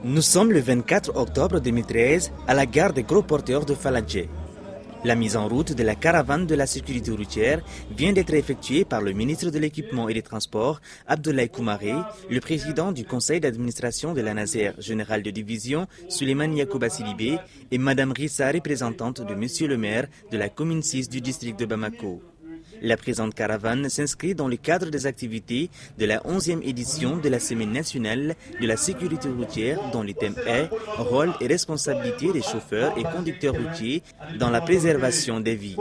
Nous sommes le 24 octobre 2013 à la gare des gros porteurs de Faladje. La mise en route de la caravane de la sécurité routière vient d'être effectuée par le ministre de l'Équipement et des Transports, Abdoulaye Koumaré, le président du conseil d'administration de la Naser général de division, Souleymane Yacouba Sidibé, et Madame Rissa, représentante de Monsieur le maire de la commune 6 du district de Bamako. La présente caravane s'inscrit dans le cadre des activités de la 11e édition de la Semaine nationale de la sécurité routière dont le thème est « Rôle et responsabilité des chauffeurs et conducteurs routiers dans la préservation des vies ».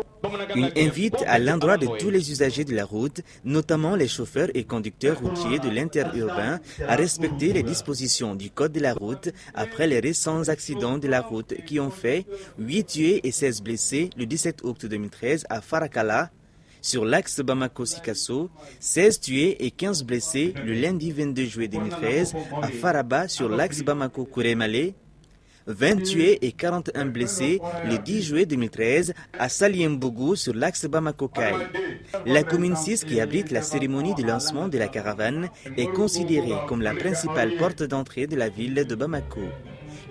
Une invite à l'endroit de tous les usagers de la route, notamment les chauffeurs et conducteurs routiers de l'interurbain, à respecter les dispositions du Code de la route après les récents accidents de la route qui ont fait 8 tués et 16 blessés le 17 août 2013 à Farakala, sur l'axe Bamako-Sikasso, 16 tués et 15 blessés le lundi 22 juillet 2013 à Faraba sur l'axe Bamako-Kouré-Malé, 20 tués et 41 blessés le 10 juillet 2013 à Saliembougou sur l'axe Bamako-Kaï. La commune 6 qui abrite la cérémonie de lancement de la caravane est considérée comme la principale porte d'entrée de la ville de Bamako,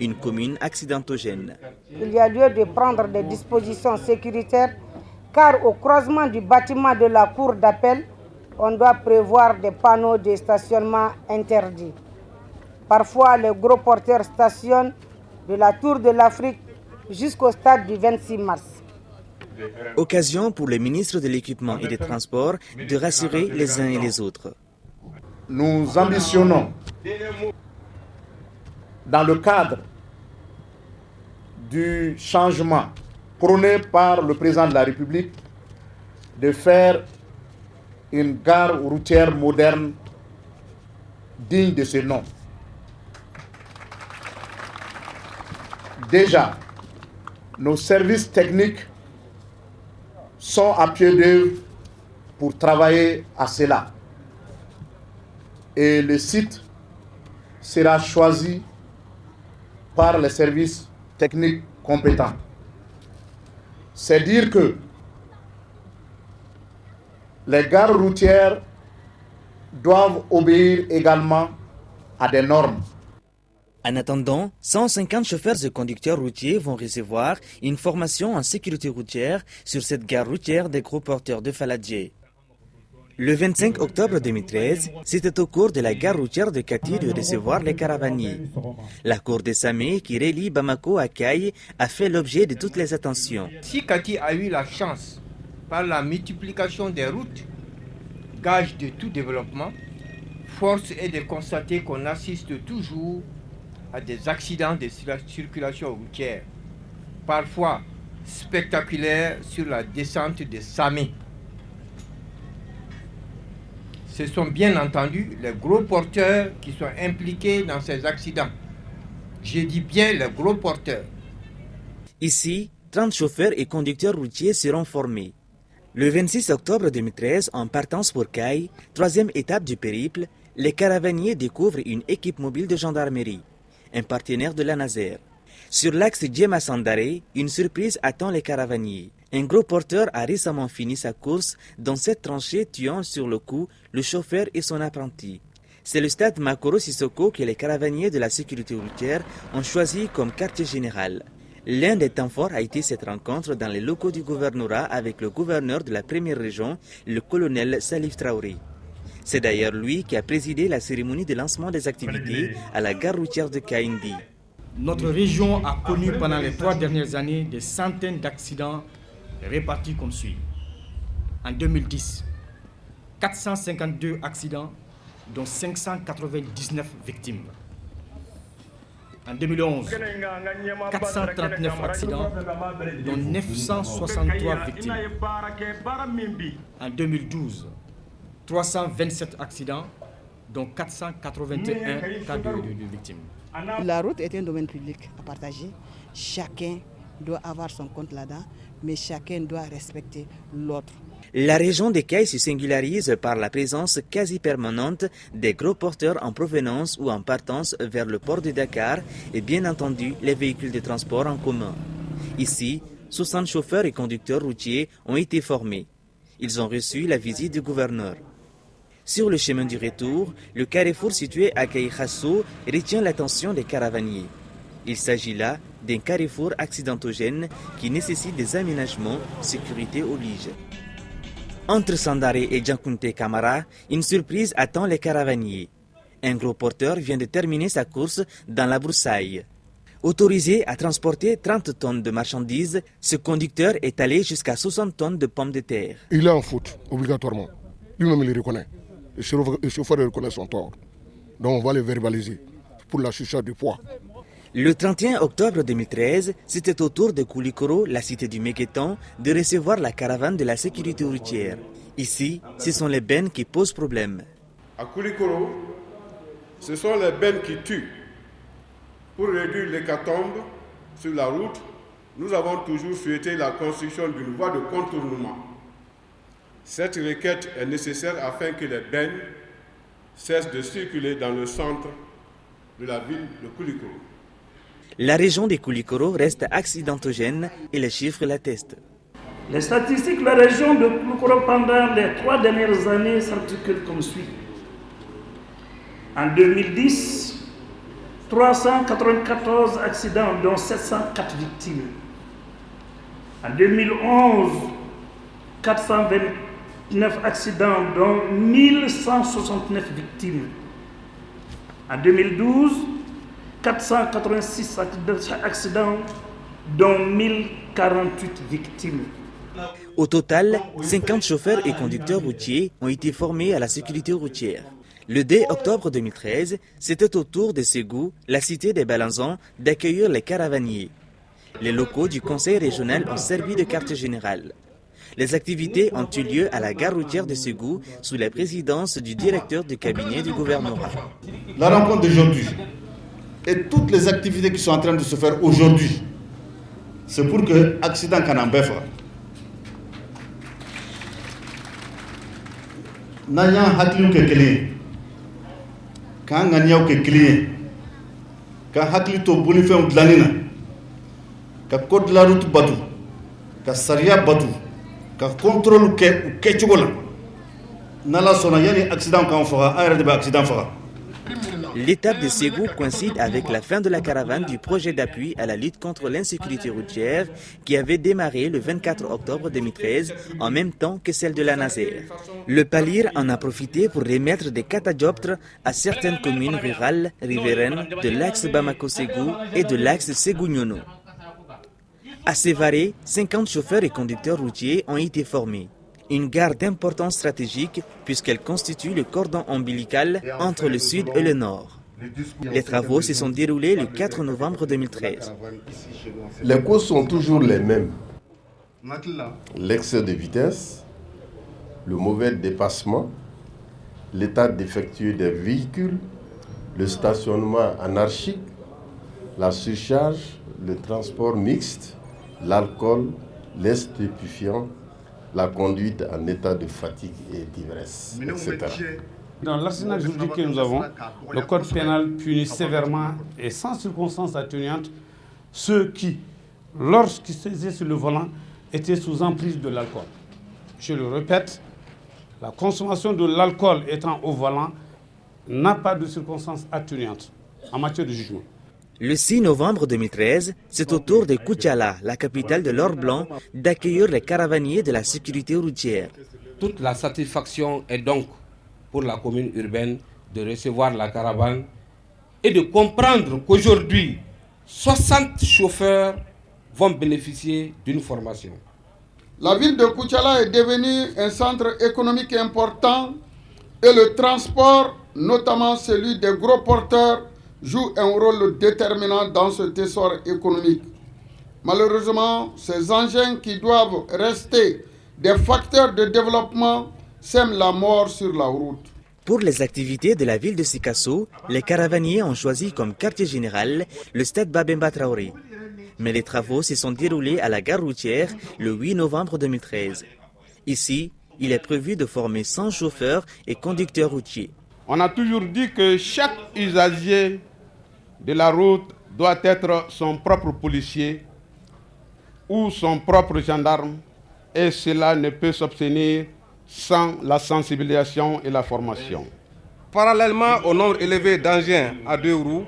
une commune accidentogène. Il y a lieu de prendre des dispositions sécuritaires car au croisement du bâtiment de la cour d'appel, on doit prévoir des panneaux de stationnement interdits. Parfois, les gros porteurs stationnent de la Tour de l'Afrique jusqu'au stade du 26 mars. Occasion pour le ministre de l'Équipement et des Transports de rassurer les uns et les autres. Nous ambitionnons, dans le cadre du changement prôné par le président de la République, de faire une gare routière moderne digne de ce nom. Déjà, nos services techniques sont à pied d'œuvre pour travailler à cela. Et le site sera choisi par les services techniques compétents. C'est dire que les gares routières doivent obéir également à des normes. En attendant, 150 chauffeurs et conducteurs routiers vont recevoir une formation en sécurité routière sur cette gare routière des gros porteurs de Faladje. Le 25 octobre 2013, c'était au cours de la gare routière de Kati de recevoir les caravaniers. La cour de Samé, qui relie Bamako à Kaï, a fait l'objet de toutes les attentions. Si Kati a eu la chance, par la multiplication des routes, gage de tout développement, force est de constater qu'on assiste toujours à des accidents de circulation routière, parfois spectaculaires sur la descente de Samé. Ce sont bien entendu les gros porteurs qui sont impliqués dans ces accidents. Je dis bien les gros porteurs. Ici, 30 chauffeurs et conducteurs routiers seront formés. Le 26 octobre 2013, en partance pour Kaï, troisième étape du périple, les caravaniers découvrent une équipe mobile de gendarmerie, un partenaire de la Naser. Sur l'axe Djema-Sandaré, une surprise attend les caravaniers. Un gros porteur a récemment fini sa course dans cette tranchée tuant sur le coup le chauffeur et son apprenti. C'est le stade Makoro Sissoko que les caravaniers de la sécurité routière ont choisi comme quartier général. L'un des temps forts a été cette rencontre dans les locaux du gouvernorat avec le gouverneur de la première région, le colonel Salif Traoré. C'est d'ailleurs lui qui a présidé la cérémonie de lancement des activités à la gare routière de Kaindi. Notre région a connu pendant les 3 dernières années des centaines d'accidents répartis comme suit. En 2010, 452 accidents, dont 599 victimes. En 2011, 439 accidents, dont 963 victimes. En 2012, 327 accidents, dont 481 cas de victimes. La route est un domaine public à partager. Chacun doit avoir son compte là-dedans, mais chacun doit respecter l'autre. La région des Kaï se singularise par la présence quasi permanente des gros porteurs en provenance ou en partance vers le port de Dakar et bien entendu les véhicules de transport en commun. Ici, 60 chauffeurs et conducteurs routiers ont été formés. Ils ont reçu la visite du gouverneur. Sur le chemin du retour, le carrefour situé à Kaïkhasso retient l'attention des caravaniers. Il s'agit là d'un carrefour accidentogène qui nécessite des aménagements, sécurité oblige. Entre Sandaré et Djankounte Kamara, une surprise attend les caravaniers. Un gros porteur vient de terminer sa course dans la broussaille. Autorisé à transporter 30 tonnes de marchandises, ce conducteur est allé jusqu'à 60 tonnes de pommes de terre. Il est en faute, obligatoirement. Lui-même il le reconnaît. Le chauffeur reconnaît son tort. Donc on va le verbaliser pour la surcharge du poids. Le 31 octobre 2013, c'était au tour de Koulikoro, la cité du Mékétan, de recevoir la caravane de la sécurité routière. Ici, ce sont les bennes qui posent problème. À Koulikoro, ce sont les bennes qui tuent. Pour réduire l'hécatombe sur la route, nous avons toujours souhaité la construction d'une voie de contournement. Cette requête est nécessaire afin que les bennes cessent de circuler dans le centre de la ville de Koulikoro. La région de Koulikoro reste accidentogène et les chiffres l'attestent. Les statistiques de la région de Koulikoro pendant les 3 dernières années s'articulent comme suit. En 2010, 394 accidents, dont 704 victimes. En 2011, 429 accidents, dont 1169 victimes. En 2012, 486 accidents, dont 1048 victimes. Au total, 50 chauffeurs et conducteurs routiers ont été formés à la sécurité routière. Le 2 octobre 2013, c'était au tour de Ségou, la cité des Balanzans, d'accueillir les caravaniers. Les locaux du conseil régional ont servi de quartier général. Les activités ont eu lieu à la gare routière de Ségou sous la présidence du directeur de cabinet du gouvernement. La rencontre d'aujourd'hui et toutes les activités qui sont en train de se faire aujourd'hui, c'est pour que l'accident Kanambefa, Nanya Hakliou Kekele, quand Nanya Kekele, quand Haklito Bonifem Dlanina, quand Code la route Badou, quand Saria Badou, quand contrôle Ketchogola, Nala Sonayani accident quand on fera, un accident fera. L'étape de Ségou coïncide avec la fin de la caravane du projet d'appui à la lutte contre l'insécurité routière qui avait démarré le 24 octobre 2013 en même temps que celle de la Nazaire. Le Palir en a profité pour remettre des catadioptres à certaines communes rurales riveraines de l'axe Bamako-Ségou et de l'axe Ségou-Nyono. À Sévaré, 50 chauffeurs et conducteurs routiers ont été formés. Une gare d'importance stratégique puisqu'elle constitue le cordon ombilical entre le sud et le nord. Les travaux se sont déroulés le 4 novembre 2013. Les causes sont toujours les mêmes. L'excès de vitesse, le mauvais dépassement, l'état défectueux des véhicules, le stationnement anarchique, la surcharge, le transport mixte, l'alcool, les stupéfiants, la conduite en état de fatigue et d'ivresse, etc. Dans l'arsenal juridique que nous avons, le code pénal punit sévèrement et sans circonstances atténuantes ceux qui, lorsqu'ils étaient sur le volant, étaient sous emprise de l'alcool. Je le répète, la consommation de l'alcool étant au volant n'a pas de circonstances atténuantes en matière de jugement. Le 6 novembre 2013, c'est au tour de Koutiala, la capitale de l'or blanc, d'accueillir les caravaniers de la sécurité routière. Toute la satisfaction est donc pour la commune urbaine de recevoir la caravane et de comprendre qu'aujourd'hui, 60 chauffeurs vont bénéficier d'une formation. La ville de Koutiala est devenue un centre économique important et le transport, notamment celui des gros porteurs, joue un rôle déterminant dans ce essor économique. Malheureusement, ces engins qui doivent rester des facteurs de développement sèment la mort sur la route. Pour les activités de la ville de Sikasso, les caravaniers ont choisi comme quartier général le stade Babemba Traoré. Mais les travaux se sont déroulés à la gare routière le 8 novembre 2013. Ici, il est prévu de former 100 chauffeurs et conducteurs routiers. On a toujours dit que chaque usager de la route doit être son propre policier ou son propre gendarme et cela ne peut s'obtenir sans la sensibilisation et la formation. Parallèlement au nombre élevé d'engins à 2 roues,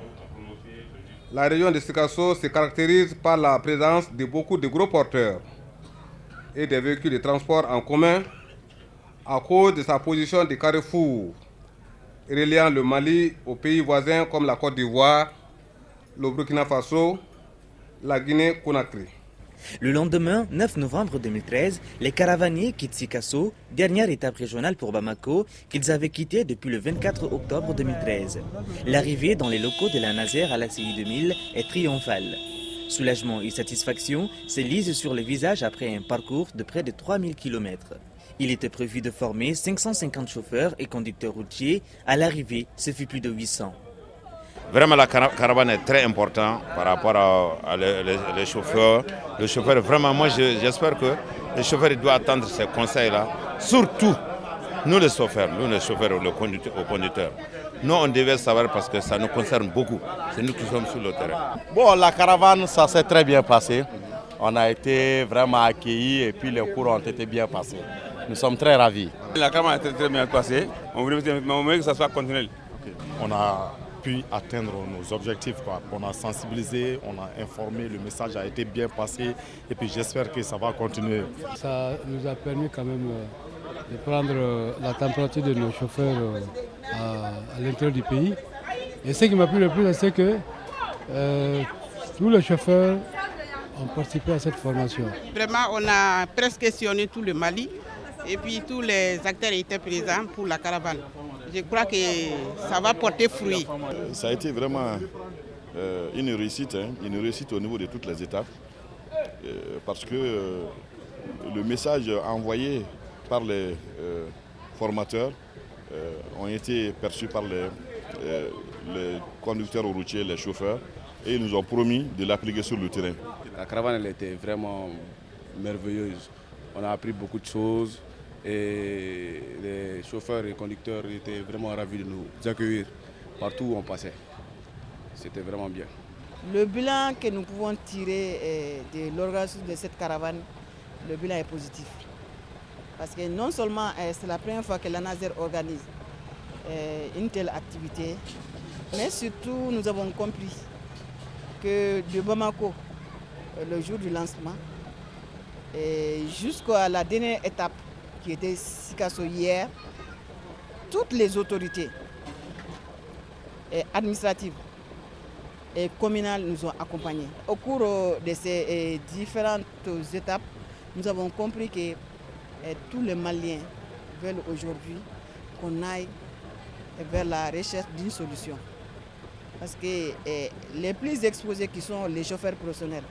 la région de Sikasso se caractérise par la présence de beaucoup de gros porteurs et des véhicules de transport en commun à cause de sa position de carrefour reliant le Mali aux pays voisins comme la Côte d'Ivoire, le Burkina Faso, la Guinée-Conakry. Le lendemain, 9 novembre 2013, les caravaniers quittent Sikasso, dernière étape régionale pour Bamako, qu'ils avaient quittée depuis le 24 octobre 2013. L'arrivée dans les locaux de la Nazer à la CI 2000 est triomphale. Soulagement et satisfaction s'élisent sur les visages après un parcours de près de 3000 km. Il était prévu de former 550 chauffeurs et conducteurs routiers. À l'arrivée, ce fut plus de 800. Vraiment, la caravane est très importante par rapport à les chauffeurs. Le chauffeur, vraiment, moi, j'espère que le chauffeur doit attendre ces conseils-là. Surtout, nous les chauffeurs, le conducteur. Nous, on devait savoir parce que ça nous concerne beaucoup. C'est nous qui sommes sur le terrain. Bon, la caravane, ça s'est très bien passé. On a été vraiment accueillis et puis les cours ont été bien passés. Nous sommes très ravis. La caravane a été très bien passée. On voulait que ça soit continuel. On a pu atteindre nos objectifs. On a sensibilisé, on a informé, le message a été bien passé et puis j'espère que ça va continuer. Ça nous a permis quand même de prendre la température de nos chauffeurs à l'intérieur du pays. Et ce qui m'a plu le plus, c'est que tous les chauffeurs ont participé à cette formation. Vraiment, on a presque sillonné tout le Mali et puis tous les acteurs étaient présents pour la caravane. Je crois que ça va porter fruit. Ça a été vraiment une réussite au niveau de toutes les étapes, parce que le message envoyé par les formateurs ont été perçus par les conducteurs routiers, les chauffeurs, et ils nous ont promis de l'appliquer sur le terrain. La caravane elle était vraiment merveilleuse. On a appris beaucoup de choses. Et les chauffeurs et conducteurs étaient vraiment ravis de nous accueillir partout où on passait. C'était vraiment bien. Le bilan que nous pouvons tirer de l'organisation de cette caravane, le bilan est positif. Parce que non seulement c'est la première fois que la Nazer organise une telle activité, mais surtout nous avons compris que de Bamako, le jour du lancement, jusqu'à la dernière étape, qui était Sikasso hier, toutes les autorités administratives et communales nous ont accompagnés. Au cours de ces différentes étapes, nous avons compris que tous les Maliens veulent aujourd'hui qu'on aille vers la recherche d'une solution. Parce que les plus exposés qui sont les chauffeurs professionnels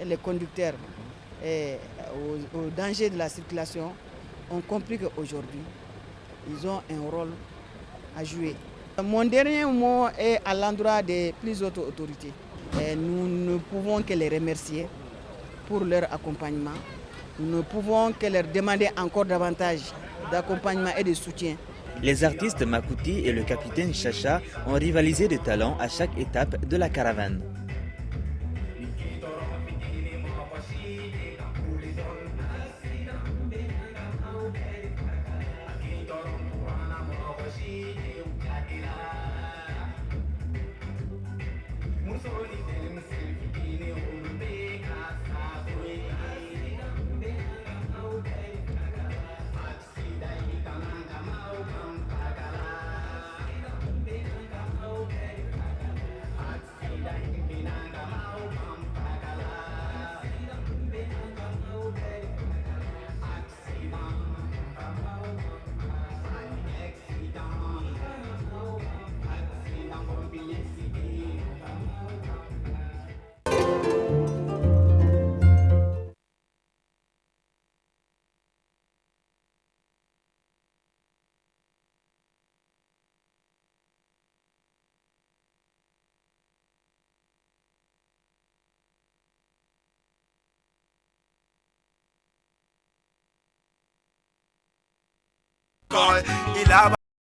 et les conducteurs au danger de la circulation ont compris qu'aujourd'hui, ils ont un rôle à jouer. Mon dernier mot est à l'endroit des plus hautes autorités. Nous ne pouvons que les remercier pour leur accompagnement. Nous ne pouvons que leur demander encore davantage d'accompagnement et de soutien. Les artistes Makouti et le capitaine Chacha ont rivalisé de talent à chaque étape de la caravane. Il a